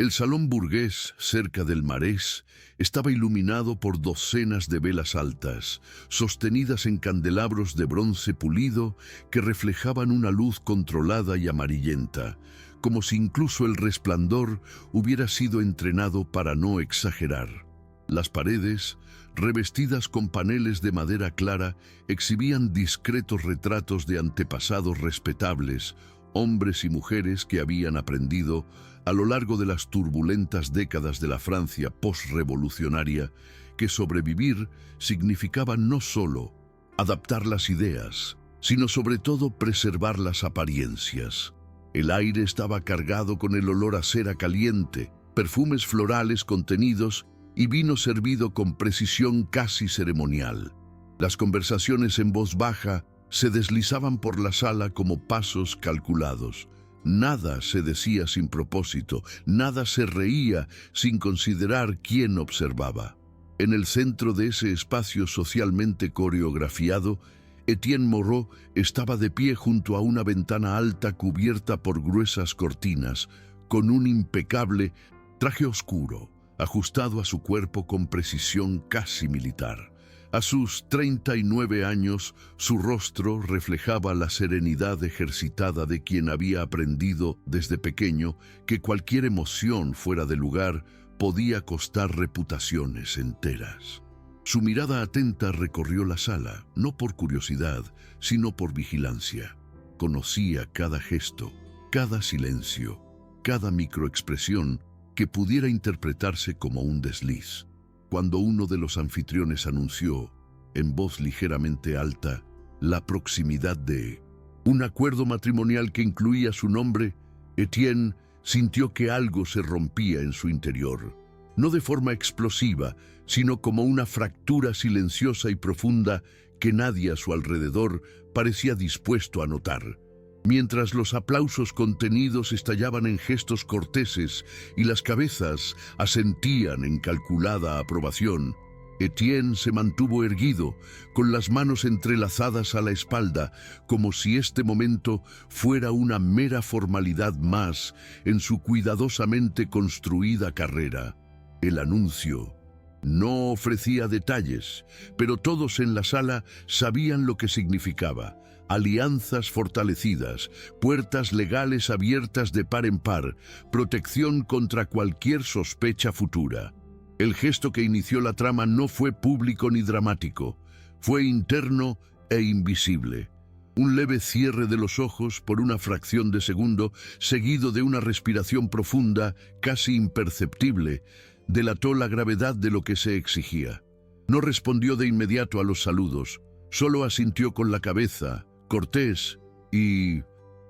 El salón burgués, cerca del Marés, estaba iluminado por docenas de velas altas, sostenidas en candelabros de bronce pulido que reflejaban una luz controlada y amarillenta, como si incluso el resplandor hubiera sido entrenado para no exagerar. Las paredes, revestidas con paneles de madera clara, exhibían discretos retratos de antepasados respetables, hombres y mujeres que habían aprendido, a lo largo de las turbulentas décadas de la Francia postrevolucionaria, que sobrevivir significaba no solo adaptar las ideas, sino sobre todo preservar las apariencias. El aire estaba cargado con el olor a cera caliente, perfumes florales contenidos y vino servido con precisión casi ceremonial. Las conversaciones en voz baja se deslizaban por la sala como pasos calculados. Nada se decía sin propósito, nada se reía sin considerar quién observaba. En el centro de ese espacio socialmente coreografiado, Etienne Moreau estaba de pie junto a una ventana alta cubierta por gruesas cortinas, con un impecable traje oscuro, ajustado a su cuerpo con precisión casi militar. A sus 39 años, su rostro reflejaba la serenidad ejercitada de quien había aprendido desde pequeño que cualquier emoción fuera de lugar podía costar reputaciones enteras. Su mirada atenta recorrió la sala, no por curiosidad, sino por vigilancia. Conocía cada gesto, cada silencio, cada microexpresión que pudiera interpretarse como un desliz. Cuando uno de los anfitriones anunció, en voz ligeramente alta, la proximidad de un acuerdo matrimonial que incluía su nombre, Etienne sintió que algo se rompía en su interior, no de forma explosiva, sino como una fractura silenciosa y profunda que nadie a su alrededor parecía dispuesto a notar. Mientras los aplausos contenidos estallaban en gestos corteses y las cabezas asentían en calculada aprobación, Etienne se mantuvo erguido, con las manos entrelazadas a la espalda, como si este momento fuera una mera formalidad más en su cuidadosamente construida carrera. El anuncio no ofrecía detalles, pero todos en la sala sabían lo que significaba. Alianzas fortalecidas, puertas legales abiertas de par en par, protección contra cualquier sospecha futura. El gesto que inició la trama no fue público ni dramático, fue interno e invisible. Un leve cierre de los ojos por una fracción de segundo, seguido de una respiración profunda, casi imperceptible, delató la gravedad de lo que se exigía. No respondió de inmediato a los saludos, solo asintió con la cabeza, cortés y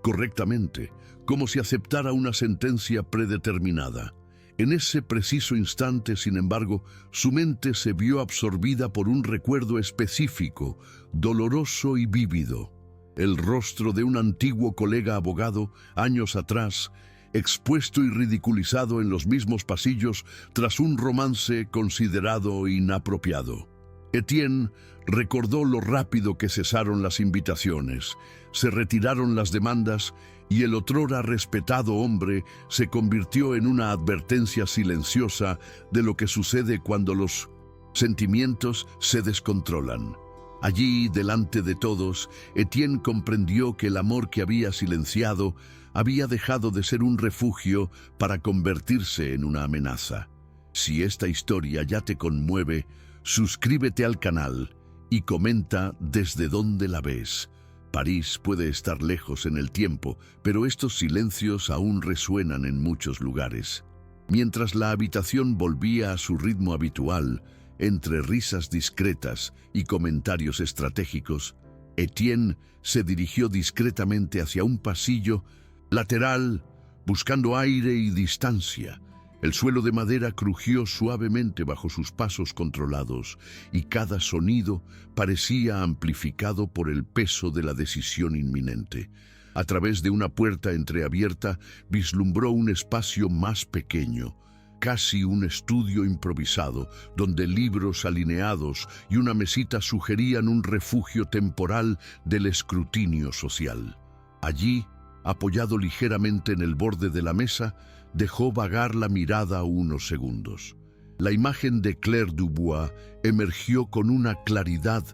correctamente, como si aceptara una sentencia predeterminada. En ese preciso instante, sin embargo, su mente se vio absorbida por un recuerdo específico, doloroso y vívido. El rostro de un antiguo colega abogado, años atrás, expuesto y ridiculizado en los mismos pasillos tras un romance considerado inapropiado. Etienne recordó lo rápido que cesaron las invitaciones, se retiraron las demandas y el otrora respetado hombre se convirtió en una advertencia silenciosa de lo que sucede cuando los sentimientos se descontrolan. Allí, delante de todos, Etienne comprendió que el amor que había silenciado había dejado de ser un refugio para convertirse en una amenaza. Si esta historia ya te conmueve, suscríbete al canal y comenta desde dónde la ves. París puede estar lejos en el tiempo, pero estos silencios aún resuenan en muchos lugares. Mientras la habitación volvía a su ritmo habitual, entre risas discretas y comentarios estratégicos, Etienne se dirigió discretamente hacia un pasillo lateral, buscando aire y distancia. El suelo de madera crujió suavemente bajo sus pasos controlados y cada sonido parecía amplificado por el peso de la decisión inminente. A través de una puerta entreabierta vislumbró un espacio más pequeño, casi un estudio improvisado, donde libros alineados y una mesita sugerían un refugio temporal del escrutinio social. Allí, apoyado ligeramente en el borde de la mesa, dejó vagar la mirada unos segundos. La imagen de Claire Dubois emergió con una claridad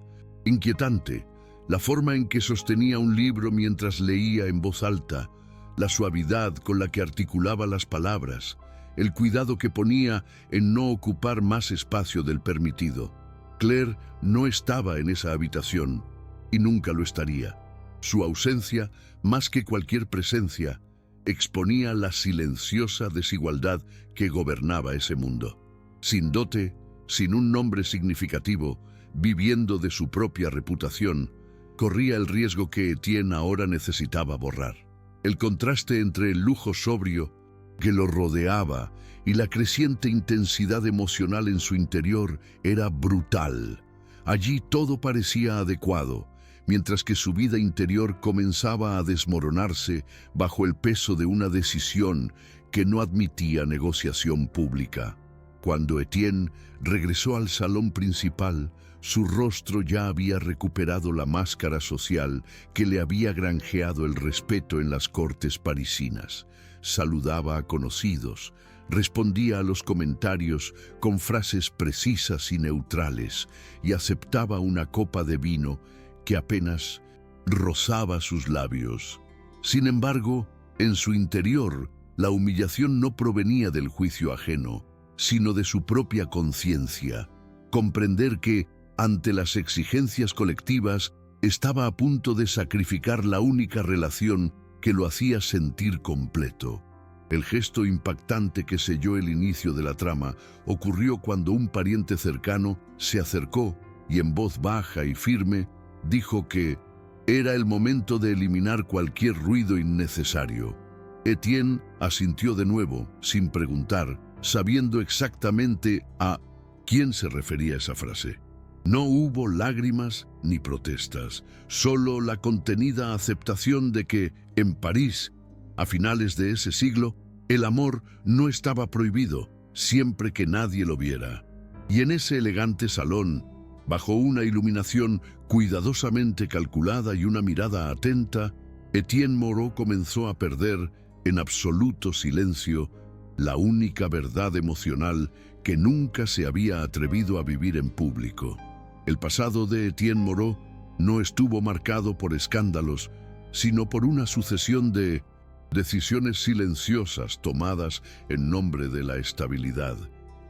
inquietante. La forma en que sostenía un libro mientras leía en voz alta, la suavidad con la que articulaba las palabras, el cuidado que ponía en no ocupar más espacio del permitido. Claire no estaba en esa habitación y nunca lo estaría. Su ausencia, más que cualquier presencia, exponía la silenciosa desigualdad que gobernaba ese mundo. Sin dote, sin un nombre significativo, viviendo de su propia reputación, corría el riesgo que Etienne ahora necesitaba borrar. El contraste entre el lujo sobrio que lo rodeaba y la creciente intensidad emocional en su interior era brutal. Allí todo parecía adecuado, mientras que su vida interior comenzaba a desmoronarse bajo el peso de una decisión que no admitía negociación pública. Cuando Etienne regresó al salón principal, su rostro ya había recuperado la máscara social que le había granjeado el respeto en las cortes parisinas. Saludaba a conocidos, respondía a los comentarios con frases precisas y neutrales y aceptaba una copa de vino que apenas rozaba sus labios. Sin embargo, en su interior, la humillación no provenía del juicio ajeno, sino de su propia conciencia. Comprender que, ante las exigencias colectivas, estaba a punto de sacrificar la única relación que lo hacía sentir completo. El gesto impactante que selló el inicio de la trama ocurrió cuando un pariente cercano se acercó y en voz baja y firme dijo que era el momento de eliminar cualquier ruido innecesario. Etienne asintió de nuevo, sin preguntar, sabiendo exactamente a quién se refería esa frase. No hubo lágrimas ni protestas, solo la contenida aceptación de que, en París, a finales de ese siglo, el amor no estaba prohibido, siempre que nadie lo viera. Y en ese elegante salón, bajo una iluminación cuidadosamente calculada y una mirada atenta, Etienne Moreau comenzó a perder, en absoluto silencio, la única verdad emocional que nunca se había atrevido a vivir en público. El pasado de Etienne Moreau no estuvo marcado por escándalos, sino por una sucesión de decisiones silenciosas tomadas en nombre de la estabilidad.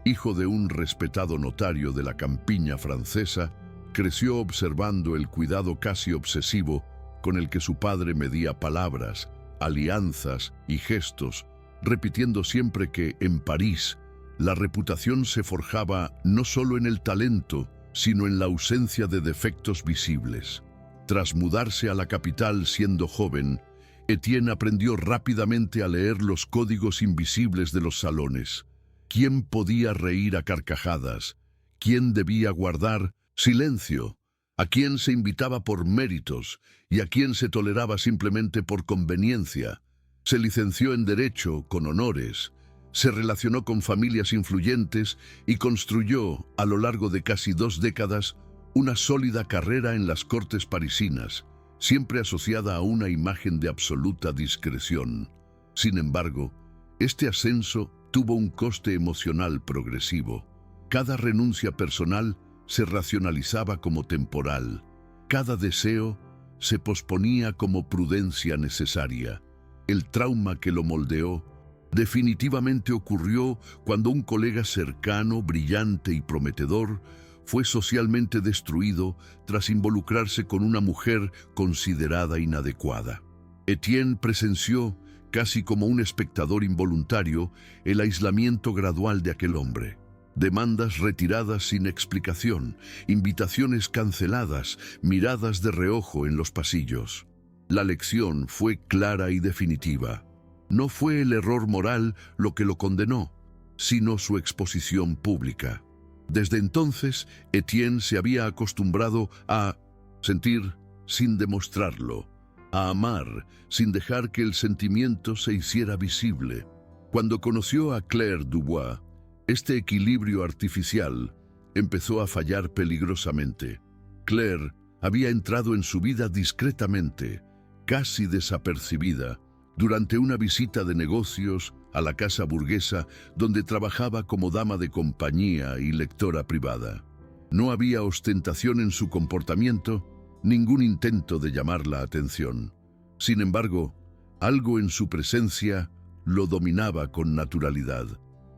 Hijo de un respetado notario de la campiña francesa, creció observando el cuidado casi obsesivo con el que su padre medía palabras, alianzas y gestos, repitiendo siempre que, en París, la reputación se forjaba no solo en el talento, sino en la ausencia de defectos visibles. Tras mudarse a la capital siendo joven, Etienne aprendió rápidamente a leer los códigos invisibles de los salones. ¿Quién podía reír a carcajadas? ¿Quién debía guardar silencio? ¿A quién se invitaba por méritos y a quién se toleraba simplemente por conveniencia? Se licenció en Derecho con honores, se relacionó con familias influyentes y construyó, a lo largo de casi 2 décadas, una sólida carrera en las cortes parisinas, siempre asociada a una imagen de absoluta discreción. Sin embargo, este ascenso tuvo un coste emocional progresivo. Cada renuncia personal se racionalizaba como temporal. Cada deseo se posponía como prudencia necesaria. El trauma que lo moldeó definitivamente ocurrió cuando un colega cercano, brillante y prometedor fue socialmente destruido tras involucrarse con una mujer considerada inadecuada. Etienne presenció, casi como un espectador involuntario, el aislamiento gradual de aquel hombre. Demandas retiradas sin explicación, invitaciones canceladas, miradas de reojo en los pasillos. La lección fue clara y definitiva. No fue el error moral lo que lo condenó, sino su exposición pública. Desde entonces, Etienne se había acostumbrado a sentir sin demostrarlo, a amar sin dejar que el sentimiento se hiciera visible. Cuando conoció a Claire Dubois, este equilibrio artificial empezó a fallar peligrosamente. Claire había entrado en su vida discretamente, casi desapercibida, durante una visita de negocios a la casa burguesa donde trabajaba como dama de compañía y lectora privada. No había ostentación en su comportamiento, ningún intento de llamar la atención. Sin embargo, algo en su presencia lo dominaba con naturalidad.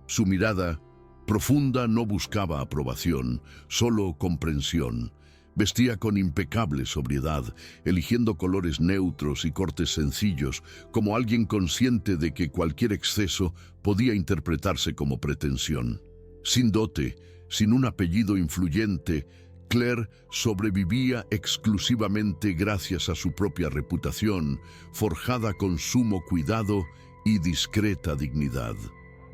Su mirada profunda no buscaba aprobación, solo comprensión. Vestía con impecable sobriedad, eligiendo colores neutros y cortes sencillos, como alguien consciente de que cualquier exceso podía interpretarse como pretensión. Sin dote, sin un apellido influyente, Claire sobrevivía exclusivamente gracias a su propia reputación, forjada con sumo cuidado y discreta dignidad.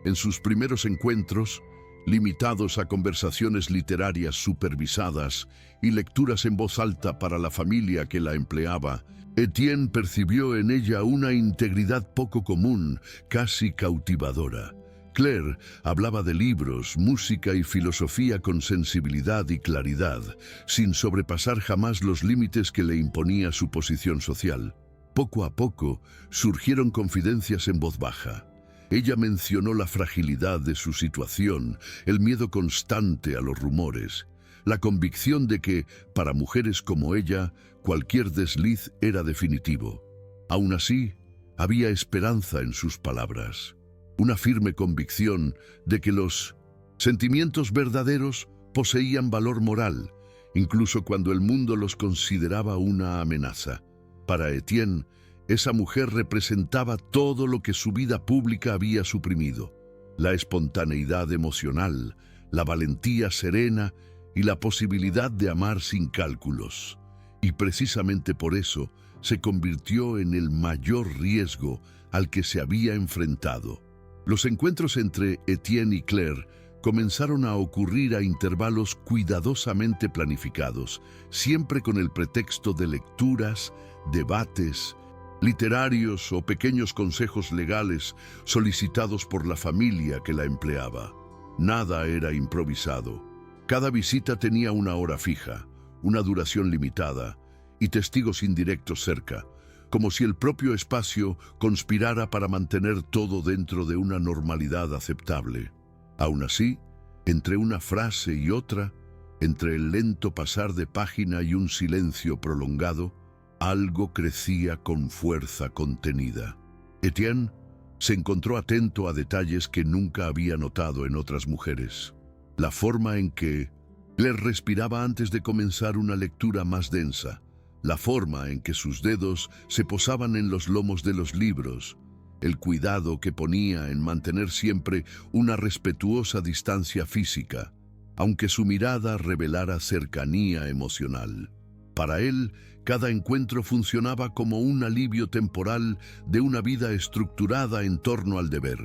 En sus primeros encuentros, limitados a conversaciones literarias supervisadas y lecturas en voz alta para la familia que la empleaba, Etienne percibió en ella una integridad poco común, casi cautivadora. Claire hablaba de libros, música y filosofía con sensibilidad y claridad, sin sobrepasar jamás los límites que le imponía su posición social. Poco a poco surgieron confidencias en voz baja. Ella mencionó la fragilidad de su situación, el miedo constante a los rumores, la convicción de que, para mujeres como ella, cualquier desliz era definitivo. Aún así, había esperanza en sus palabras, una firme convicción de que los sentimientos verdaderos poseían valor moral, incluso cuando el mundo los consideraba una amenaza. Para Etienne, esa mujer representaba todo lo que su vida pública había suprimido: la espontaneidad emocional, la valentía serena y la posibilidad de amar sin cálculos. Y precisamente por eso se convirtió en el mayor riesgo al que se había enfrentado. Los encuentros entre Etienne y Claire comenzaron a ocurrir a intervalos cuidadosamente planificados, siempre con el pretexto de lecturas, debates literarios o pequeños consejos legales solicitados por la familia que la empleaba. Nada era improvisado. Cada visita tenía una hora fija, una duración limitada y testigos indirectos cerca, como si el propio espacio conspirara para mantener todo dentro de una normalidad aceptable. Aún así, entre una frase y otra, entre el lento pasar de página y un silencio prolongado, algo crecía con fuerza contenida. Etienne se encontró atento a detalles que nunca había notado en otras mujeres. La forma en que Claire respiraba antes de comenzar una lectura más densa, la forma en que sus dedos se posaban en los lomos de los libros, el cuidado que ponía en mantener siempre una respetuosa distancia física, aunque su mirada revelara cercanía emocional. Para él, cada encuentro funcionaba como un alivio temporal de una vida estructurada en torno al deber.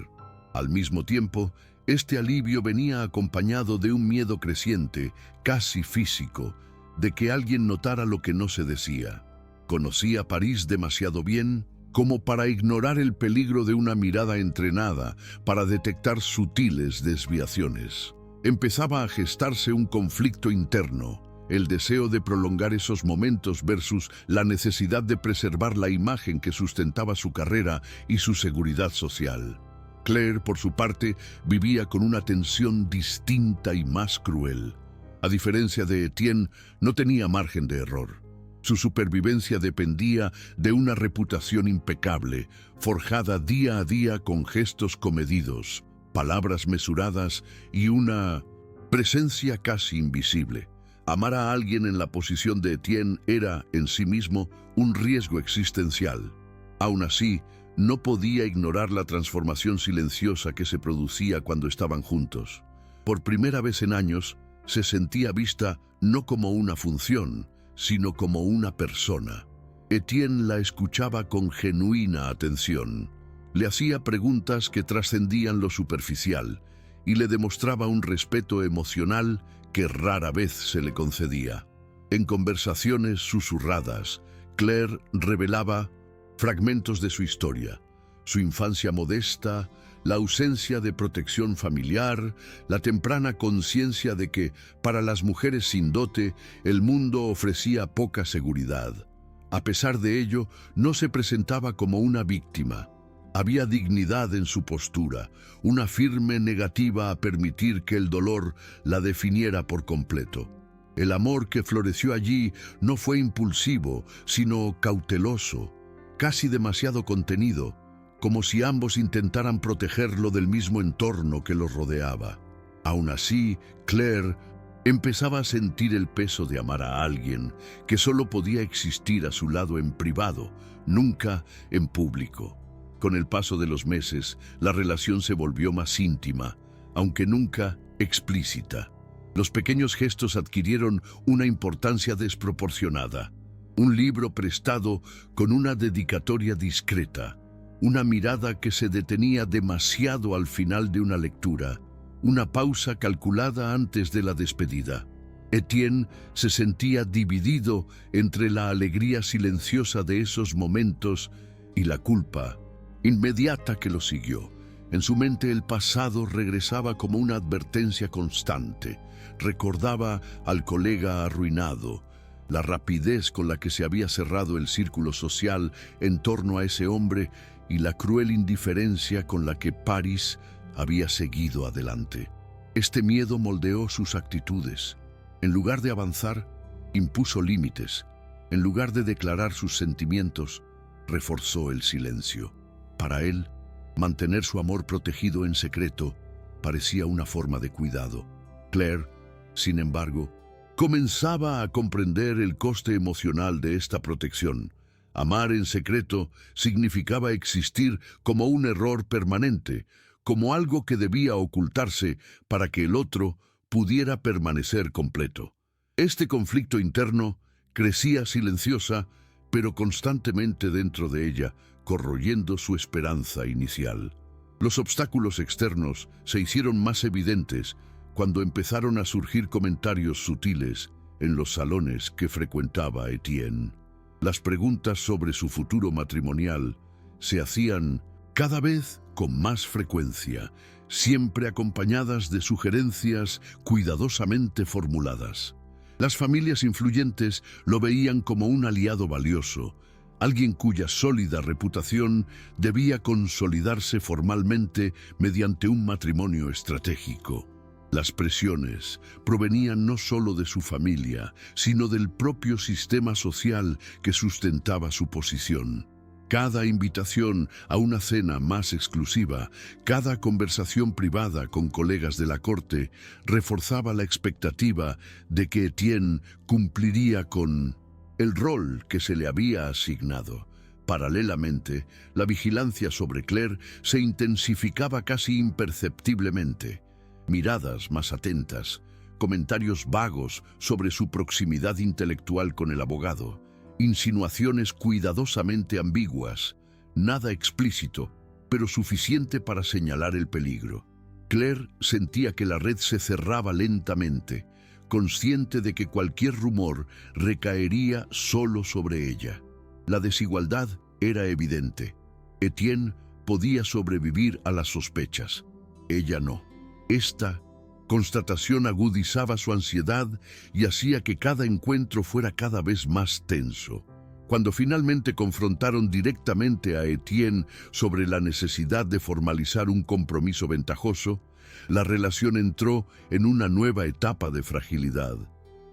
Al mismo tiempo, este alivio venía acompañado de un miedo creciente, casi físico, de que alguien notara lo que no se decía. Conocía París demasiado bien como para ignorar el peligro de una mirada entrenada para detectar sutiles desviaciones. Empezaba a gestarse un conflicto interno, el deseo de prolongar esos momentos versus la necesidad de preservar la imagen que sustentaba su carrera y su seguridad social. Claire, por su parte, vivía con una tensión distinta y más cruel. A diferencia de Etienne, no tenía margen de error. Su supervivencia dependía de una reputación impecable, forjada día a día con gestos comedidos, palabras mesuradas y una presencia casi invisible. Amar a alguien en la posición de Etienne era, en sí mismo, un riesgo existencial. Aún así, no podía ignorar la transformación silenciosa que se producía cuando estaban juntos. Por primera vez en años, se sentía vista no como una función, sino como una persona. Etienne la escuchaba con genuina atención. Le hacía preguntas que trascendían lo superficial y le demostraba un respeto emocional que rara vez se le concedía. En conversaciones susurradas, Claire revelaba fragmentos de su historia, su infancia modesta, la ausencia de protección familiar, la temprana conciencia de que, para las mujeres sin dote, el mundo ofrecía poca seguridad. A pesar de ello, no se presentaba como una víctima. Había dignidad en su postura, una firme negativa a permitir que el dolor la definiera por completo. El amor que floreció allí no fue impulsivo, sino cauteloso, casi demasiado contenido, como si ambos intentaran protegerlo del mismo entorno que los rodeaba. Aún así, Claire empezaba a sentir el peso de amar a alguien que solo podía existir a su lado en privado, nunca en público. Con el paso de los meses, la relación se volvió más íntima, aunque nunca explícita. Los pequeños gestos adquirieron una importancia desproporcionada. Un libro prestado con una dedicatoria discreta, una mirada que se detenía demasiado al final de una lectura, una pausa calculada antes de la despedida. Etienne se sentía dividido entre la alegría silenciosa de esos momentos y la culpa inmediata que lo siguió. En su mente el pasado regresaba como una advertencia constante. Recordaba al colega arruinado, la rapidez con la que se había cerrado el círculo social en torno a ese hombre y la cruel indiferencia con la que Paris había seguido adelante. Este miedo moldeó sus actitudes. En lugar de avanzar, impuso límites. En lugar de declarar sus sentimientos, reforzó el silencio. Para él, mantener su amor protegido en secreto parecía una forma de cuidado. Claire, sin embargo, comenzaba a comprender el coste emocional de esta protección. Amar en secreto significaba existir como un error permanente, como algo que debía ocultarse para que el otro pudiera permanecer completo. Este conflicto interno crecía silenciosa, pero constantemente dentro de ella, corroyendo su esperanza inicial. Los obstáculos externos se hicieron más evidentes cuando empezaron a surgir comentarios sutiles en los salones que frecuentaba Etienne. Las preguntas sobre su futuro matrimonial se hacían cada vez con más frecuencia, siempre acompañadas de sugerencias cuidadosamente formuladas. Las familias influyentes lo veían como un aliado valioso, alguien cuya sólida reputación debía consolidarse formalmente mediante un matrimonio estratégico. Las presiones provenían no solo de su familia, sino del propio sistema social que sustentaba su posición. Cada invitación a una cena más exclusiva, cada conversación privada con colegas de la corte, reforzaba la expectativa de que Etienne cumpliría con el rol que se le había asignado. Paralelamente, la vigilancia sobre Claire se intensificaba casi imperceptiblemente. Miradas más atentas, comentarios vagos sobre su proximidad intelectual con el abogado, insinuaciones cuidadosamente ambiguas, nada explícito, pero suficiente para señalar el peligro. Claire sentía que la red se cerraba lentamente, consciente de que cualquier rumor recaería solo sobre ella. La desigualdad era evidente. Etienne podía sobrevivir a las sospechas. Ella no. Esta constatación agudizaba su ansiedad y hacía que cada encuentro fuera cada vez más tenso. Cuando finalmente confrontaron directamente a Etienne sobre la necesidad de formalizar un compromiso ventajoso, la relación entró en una nueva etapa de fragilidad.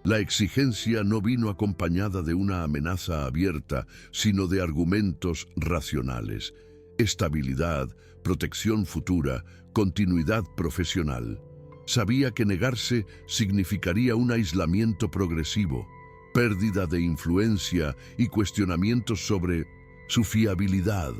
La exigencia no vino acompañada de una amenaza abierta, sino de argumentos racionales: estabilidad, protección futura, continuidad profesional. Sabía que negarse significaría un aislamiento progresivo, pérdida de influencia y cuestionamientos sobre su fiabilidad.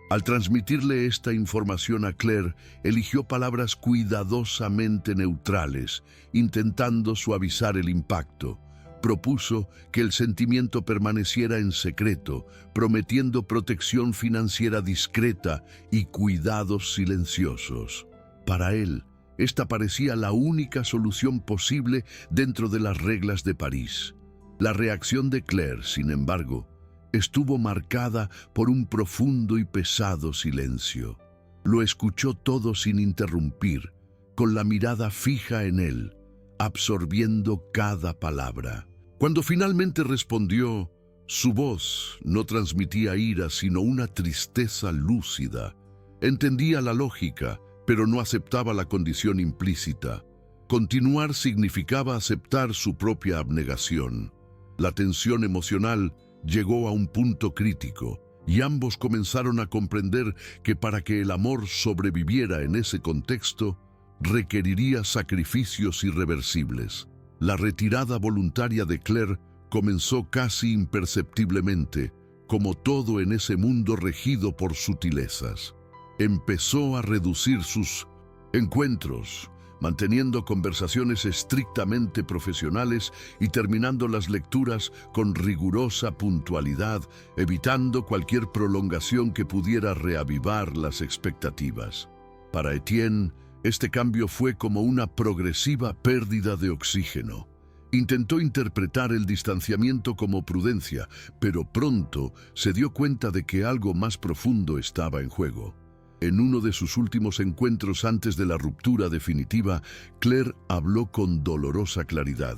Al transmitirle esta información a Claire, eligió palabras cuidadosamente neutrales, intentando suavizar el impacto. Propuso que el sentimiento permaneciera en secreto, prometiendo protección financiera discreta y cuidados silenciosos. Para él, esta parecía la única solución posible dentro de las reglas de París. La reacción de Claire, sin embargo, estuvo marcada por un profundo y pesado silencio. Lo escuchó todo sin interrumpir, con la mirada fija en él, absorbiendo cada palabra. Cuando finalmente respondió, su voz no transmitía ira, sino una tristeza lúcida. Entendía la lógica, pero no aceptaba la condición implícita. Continuar significaba aceptar su propia abnegación. La tensión emocional llegó a un punto crítico, y ambos comenzaron a comprender que para que el amor sobreviviera en ese contexto, requeriría sacrificios irreversibles. La retirada voluntaria de Claire comenzó casi imperceptiblemente, como todo en ese mundo regido por sutilezas. Empezó a reducir sus encuentros, manteniendo conversaciones estrictamente profesionales y terminando las lecturas con rigurosa puntualidad, evitando cualquier prolongación que pudiera reavivar las expectativas. Para Etienne, este cambio fue como una progresiva pérdida de oxígeno. Intentó interpretar el distanciamiento como prudencia, pero pronto se dio cuenta de que algo más profundo estaba en juego. En uno de sus últimos encuentros antes de la ruptura definitiva, Claire habló con dolorosa claridad.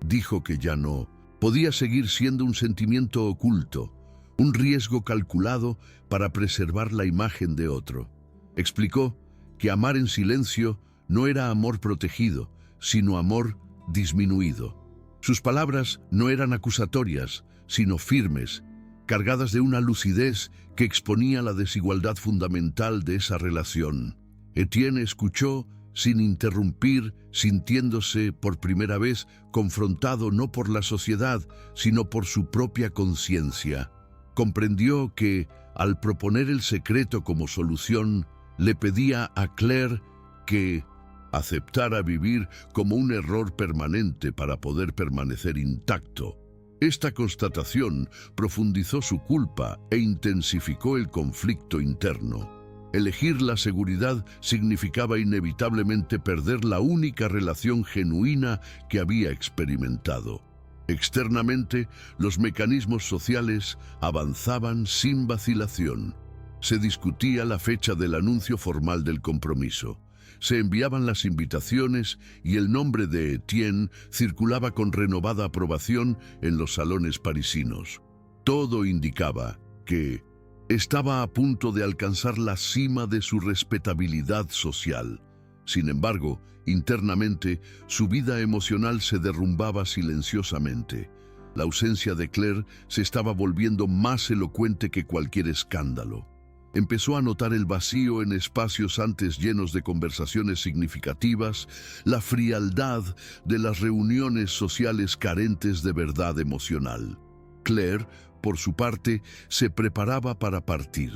Dijo que ya no podía seguir siendo un sentimiento oculto, un riesgo calculado para preservar la imagen de otro. Explicó que amar en silencio no era amor protegido, sino amor disminuido. Sus palabras no eran acusatorias, sino firmes, cargadas de una lucidez que exponía la desigualdad fundamental de esa relación. Etienne escuchó sin interrumpir, sintiéndose por primera vez confrontado no por la sociedad, sino por su propia conciencia. Comprendió que, al proponer el secreto como solución, le pedía a Claire que aceptara vivir como un error permanente para poder permanecer intacto. Esta constatación profundizó su culpa e intensificó el conflicto interno. Elegir la seguridad significaba inevitablemente perder la única relación genuina que había experimentado. Externamente, los mecanismos sociales avanzaban sin vacilación. Se discutía la fecha del anuncio formal del compromiso. Se enviaban las invitaciones y el nombre de Etienne circulaba con renovada aprobación en los salones parisinos. Todo indicaba que estaba a punto de alcanzar la cima de su respetabilidad social. Sin embargo, internamente, su vida emocional se derrumbaba silenciosamente. La ausencia de Claire se estaba volviendo más elocuente que cualquier escándalo. Empezó a notar el vacío en espacios antes llenos de conversaciones significativas, la frialdad de las reuniones sociales carentes de verdad emocional. Claire, por su parte, se preparaba para partir.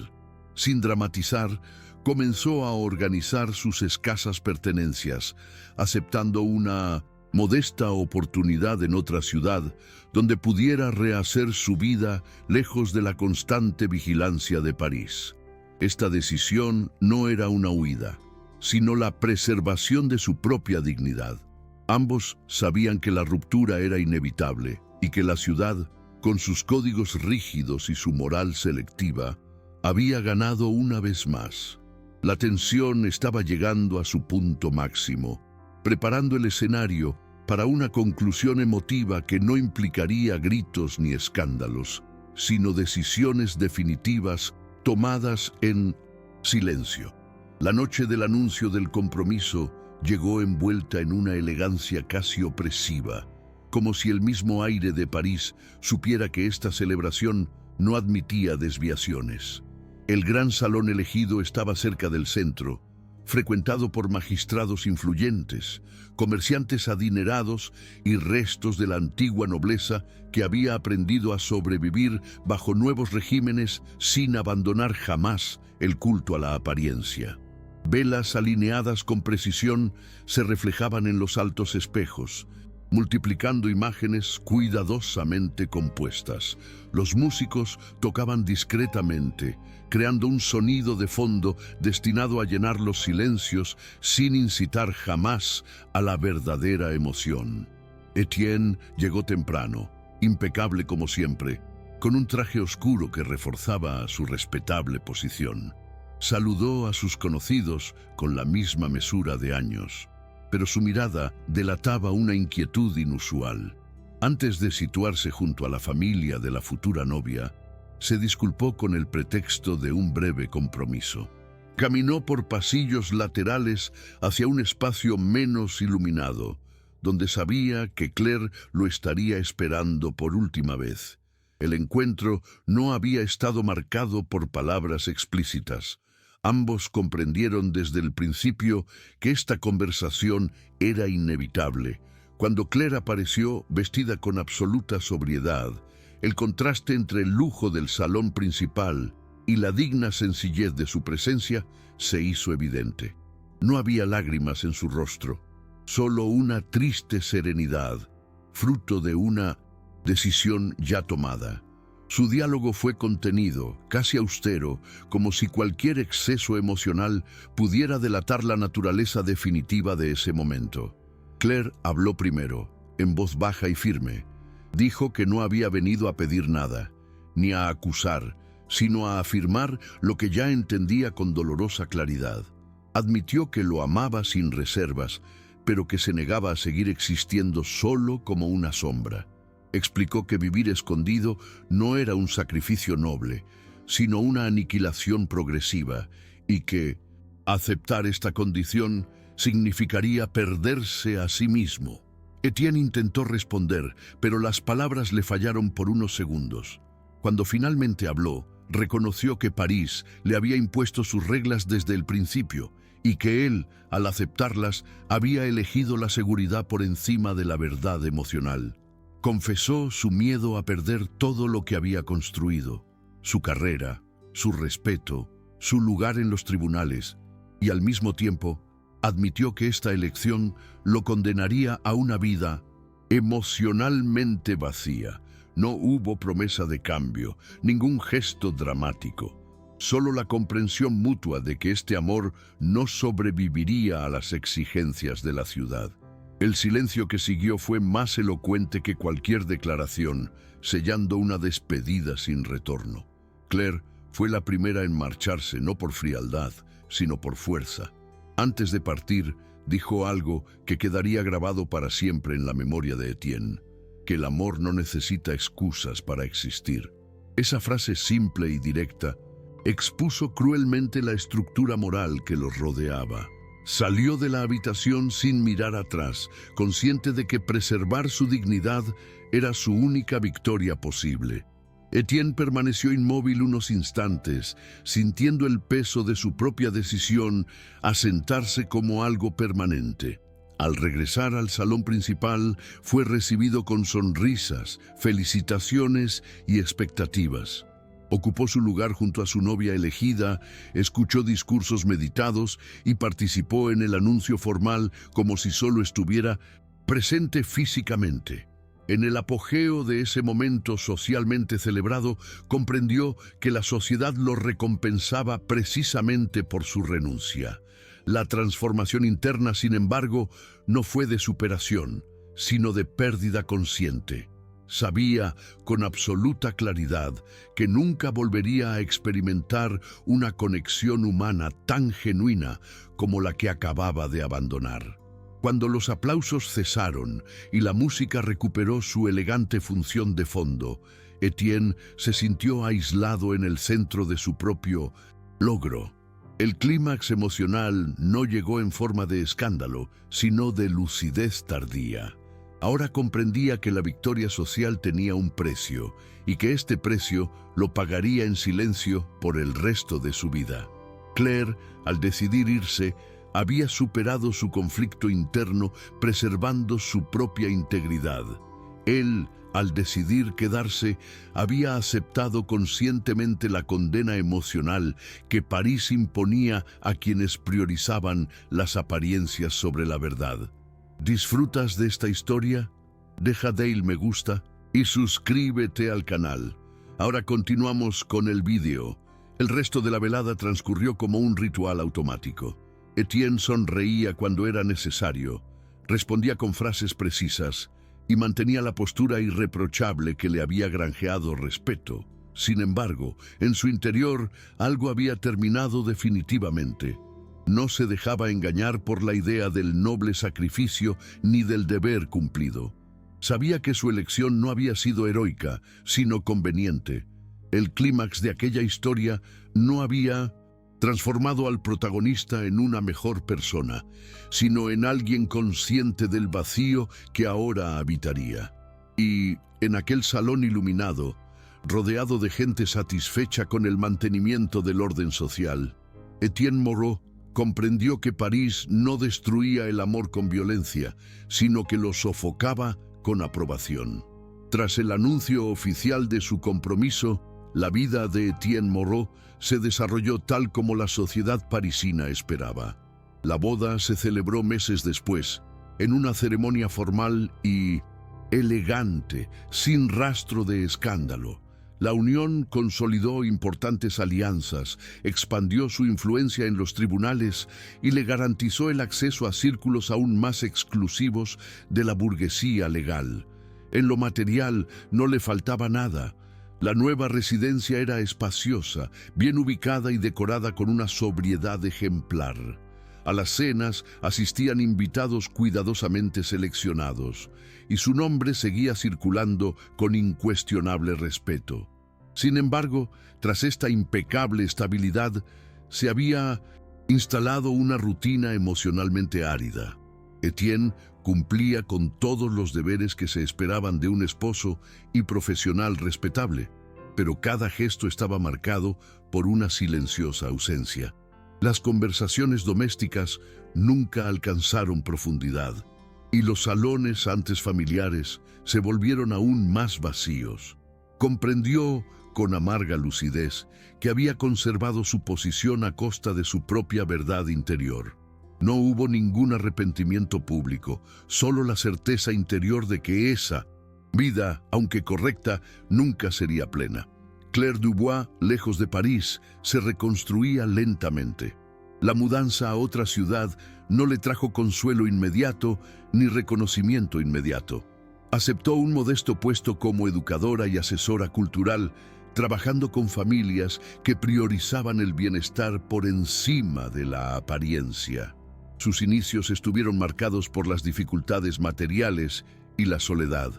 Sin dramatizar, comenzó a organizar sus escasas pertenencias, aceptando una modesta oportunidad en otra ciudad donde pudiera rehacer su vida lejos de la constante vigilancia de París. Esta decisión no era una huida, sino la preservación de su propia dignidad. Ambos sabían que la ruptura era inevitable y que la ciudad, con sus códigos rígidos y su moral selectiva, había ganado una vez más. La tensión estaba llegando a su punto máximo, preparando el escenario para una conclusión emotiva que no implicaría gritos ni escándalos, sino decisiones definitivas tomadas en silencio. La noche del anuncio del compromiso llegó envuelta en una elegancia casi opresiva, como si el mismo aire de París supiera que esta celebración no admitía desviaciones. El gran salón elegido estaba cerca del centro, frecuentado por magistrados influyentes, comerciantes adinerados y restos de la antigua nobleza que había aprendido a sobrevivir bajo nuevos regímenes sin abandonar jamás el culto a la apariencia. Velas alineadas con precisión se reflejaban en los altos espejos, multiplicando imágenes cuidadosamente compuestas. Los músicos tocaban discretamente, creando un sonido de fondo destinado a llenar los silencios sin incitar jamás a la verdadera emoción. Etienne llegó temprano, impecable como siempre, con un traje oscuro que reforzaba su respetable posición. Saludó a sus conocidos con la misma mesura de años, pero su mirada delataba una inquietud inusual. Antes de situarse junto a la familia de la futura novia, se disculpó con el pretexto de un breve compromiso. Caminó por pasillos laterales hacia un espacio menos iluminado, donde sabía que Claire lo estaría esperando por última vez. El encuentro no había estado marcado por palabras explícitas. Ambos comprendieron desde el principio que esta conversación era inevitable. Cuando Claire apareció vestida con absoluta sobriedad, el contraste entre el lujo del salón principal y la digna sencillez de su presencia se hizo evidente. No había lágrimas en su rostro, solo una triste serenidad, fruto de una decisión ya tomada. Su diálogo fue contenido, casi austero, como si cualquier exceso emocional pudiera delatar la naturaleza definitiva de ese momento. Claire habló primero, en voz baja y firme. Dijo que no había venido a pedir nada, ni a acusar, sino a afirmar lo que ya entendía con dolorosa claridad. Admitió que lo amaba sin reservas, pero que se negaba a seguir existiendo solo como una sombra. Explicó que vivir escondido no era un sacrificio noble, sino una aniquilación progresiva, y que aceptar esta condición significaría perderse a sí mismo. Etienne intentó responder, pero las palabras le fallaron por unos segundos. Cuando finalmente habló, reconoció que París le había impuesto sus reglas desde el principio y que él, al aceptarlas, había elegido la seguridad por encima de la verdad emocional. Confesó su miedo a perder todo lo que había construido, su carrera, su respeto, su lugar en los tribunales, y al mismo tiempo admitió que esta elección lo condenaría a una vida emocionalmente vacía. No hubo promesa de cambio, ningún gesto dramático, solo la comprensión mutua de que este amor no sobreviviría a las exigencias de la ciudad. El silencio que siguió fue más elocuente que cualquier declaración, sellando una despedida sin retorno. Claire fue la primera en marcharse, no por frialdad, sino por fuerza. Antes de partir, dijo algo que quedaría grabado para siempre en la memoria de Etienne: que el amor no necesita excusas para existir. Esa frase simple y directa expuso cruelmente la estructura moral que los rodeaba. Salió de la habitación sin mirar atrás, consciente de que preservar su dignidad era su única victoria posible. Etienne permaneció inmóvil unos instantes, sintiendo el peso de su propia decisión asentarse como algo permanente. Al regresar al salón principal, fue recibido con sonrisas, felicitaciones y expectativas. Ocupó su lugar junto a su novia elegida, escuchó discursos meditados y participó en el anuncio formal como si solo estuviera presente físicamente. En el apogeo de ese momento socialmente celebrado, comprendió que la sociedad lo recompensaba precisamente por su renuncia. La transformación interna, sin embargo, no fue de superación, sino de pérdida consciente. Sabía con absoluta claridad que nunca volvería a experimentar una conexión humana tan genuina como la que acababa de abandonar. Cuando los aplausos cesaron y la música recuperó su elegante función de fondo, Etienne se sintió aislado en el centro de su propio logro. El clímax emocional no llegó en forma de escándalo, sino de lucidez tardía. Ahora comprendía que la victoria social tenía un precio y que este precio lo pagaría en silencio por el resto de su vida. Claire, al decidir irse, había superado su conflicto interno preservando su propia integridad. Él, al decidir quedarse, había aceptado conscientemente la condena emocional que París imponía a quienes priorizaban las apariencias sobre la verdad. ¿Disfrutas de esta historia? Deja Dale me gusta y suscríbete al canal. Ahora continuamos con el vídeo. El resto de la velada transcurrió como un ritual automático. Etienne sonreía cuando era necesario, respondía con frases precisas y mantenía la postura irreprochable que le había granjeado respeto. Sin embargo, en su interior algo había terminado definitivamente. No se dejaba engañar por la idea del noble sacrificio ni del deber cumplido. Sabía que su elección no había sido heroica, sino conveniente. El clímax de aquella historia no había transformado al protagonista en una mejor persona, sino en alguien consciente del vacío que ahora habitaría. Y, en aquel salón iluminado, rodeado de gente satisfecha con el mantenimiento del orden social, Etienne Moreau comprendió que París no destruía el amor con violencia, sino que lo sofocaba con aprobación. Tras el anuncio oficial de su compromiso, la vida de Etienne Moreau se desarrolló tal como la sociedad parisina esperaba. La boda se celebró meses después, en una ceremonia formal y elegante, sin rastro de escándalo. La unión consolidó importantes alianzas, expandió su influencia en los tribunales y le garantizó el acceso a círculos aún más exclusivos de la burguesía legal. En lo material no le faltaba nada. La nueva residencia era espaciosa, bien ubicada y decorada con una sobriedad ejemplar. A las cenas asistían invitados cuidadosamente seleccionados, y su nombre seguía circulando con incuestionable respeto. Sin embargo, tras esta impecable estabilidad, se había instalado una rutina emocionalmente árida. Etienne cumplía con todos los deberes que se esperaban de un esposo y profesional respetable, pero cada gesto estaba marcado por una silenciosa ausencia. Las conversaciones domésticas nunca alcanzaron profundidad, y los salones antes familiares se volvieron aún más vacíos. Comprendió con amarga lucidez que había conservado su posición a costa de su propia verdad interior. No hubo ningún arrepentimiento público, solo la certeza interior de que esa vida, aunque correcta, nunca sería plena. Claire Dubois, lejos de París, se reconstruía lentamente. La mudanza a otra ciudad no le trajo consuelo inmediato ni reconocimiento inmediato. Aceptó un modesto puesto como educadora y asesora cultural, trabajando con familias que priorizaban el bienestar por encima de la apariencia. Sus inicios estuvieron marcados por las dificultades materiales y la soledad,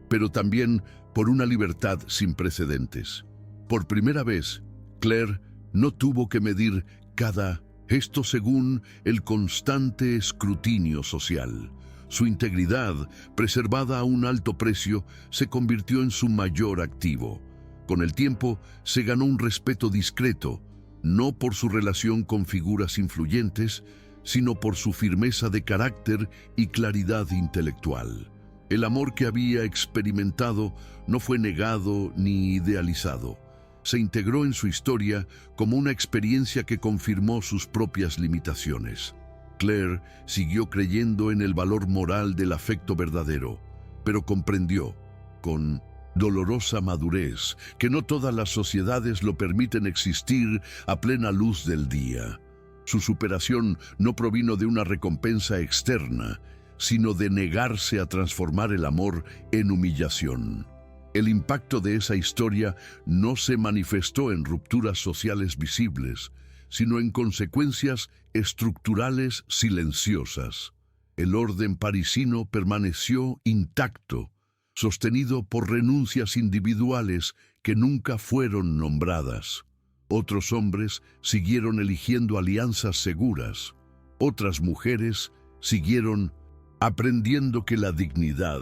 pero también por una libertad sin precedentes. Por primera vez, Claire no tuvo que medir cada gesto según el constante escrutinio social. Su integridad, preservada a un alto precio, se convirtió en su mayor activo. Con el tiempo, se ganó un respeto discreto, no por su relación con figuras influyentes, sino por su firmeza de carácter y claridad intelectual. El amor que había experimentado no fue negado ni idealizado. Se integró en su historia como una experiencia que confirmó sus propias limitaciones. Claire siguió creyendo en el valor moral del afecto verdadero, pero comprendió, con dolorosa madurez, que no todas las sociedades lo permiten existir a plena luz del día. Su superación no provino de una recompensa externa, sino de negarse a transformar el amor en humillación. El impacto de esa historia no se manifestó en rupturas sociales visibles, sino en consecuencias estructurales silenciosas. El orden parisino permaneció intacto, sostenido por renuncias individuales que nunca fueron nombradas. Otros hombres siguieron eligiendo alianzas seguras. Otras mujeres siguieron aprendiendo que la dignidad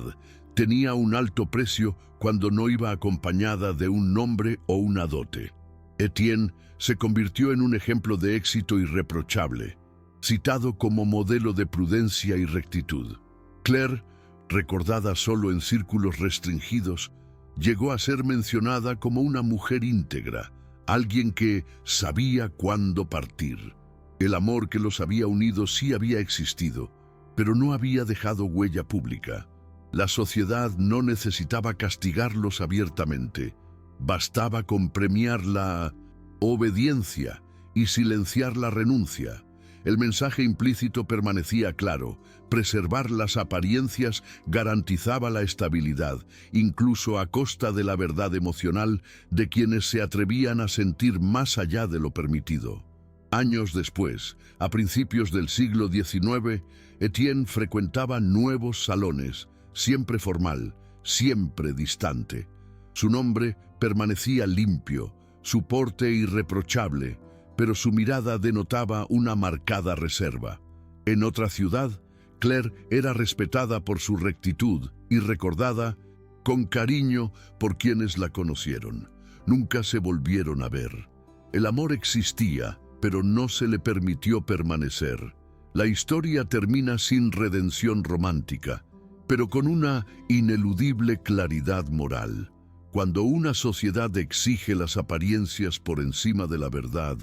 tenía un alto precio cuando no iba acompañada de un nombre o una dote. Etienne se convirtió en un ejemplo de éxito irreprochable, citado como modelo de prudencia y rectitud. Claire, recordada solo en círculos restringidos, llegó a ser mencionada como una mujer íntegra, alguien que sabía cuándo partir. El amor que los había unido sí había existido, pero no había dejado huella pública. La sociedad no necesitaba castigarlos abiertamente. Bastaba con premiar la obediencia y silenciar la renuncia. El mensaje implícito permanecía claro: preservar las apariencias garantizaba la estabilidad, incluso a costa de la verdad emocional de quienes se atrevían a sentir más allá de lo permitido. Años después, a principios del siglo XIX, Etienne frecuentaba nuevos salones, siempre formal, siempre distante. Su nombre permanecía limpio, su porte irreprochable, pero su mirada denotaba una marcada reserva. En otra ciudad, Claire era respetada por su rectitud y recordada con cariño por quienes la conocieron. Nunca se volvieron a ver. El amor existía, pero no se le permitió permanecer. La historia termina sin redención romántica, pero con una ineludible claridad moral. Cuando una sociedad exige las apariencias por encima de la verdad,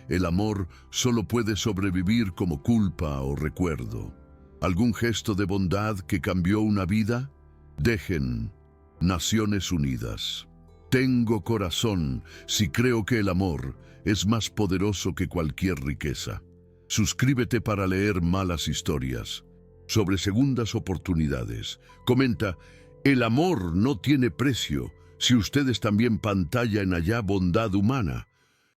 el amor solo puede sobrevivir como culpa o recuerdo. ¿Algún gesto de bondad que cambió una vida? Dejen Naciones Unidas. Tengo corazón si creo que el amor es más poderoso que cualquier riqueza. Suscríbete para leer malas historias sobre segundas oportunidades. Comenta, el amor no tiene precio. Si ustedes también pantallan allá bondad humana.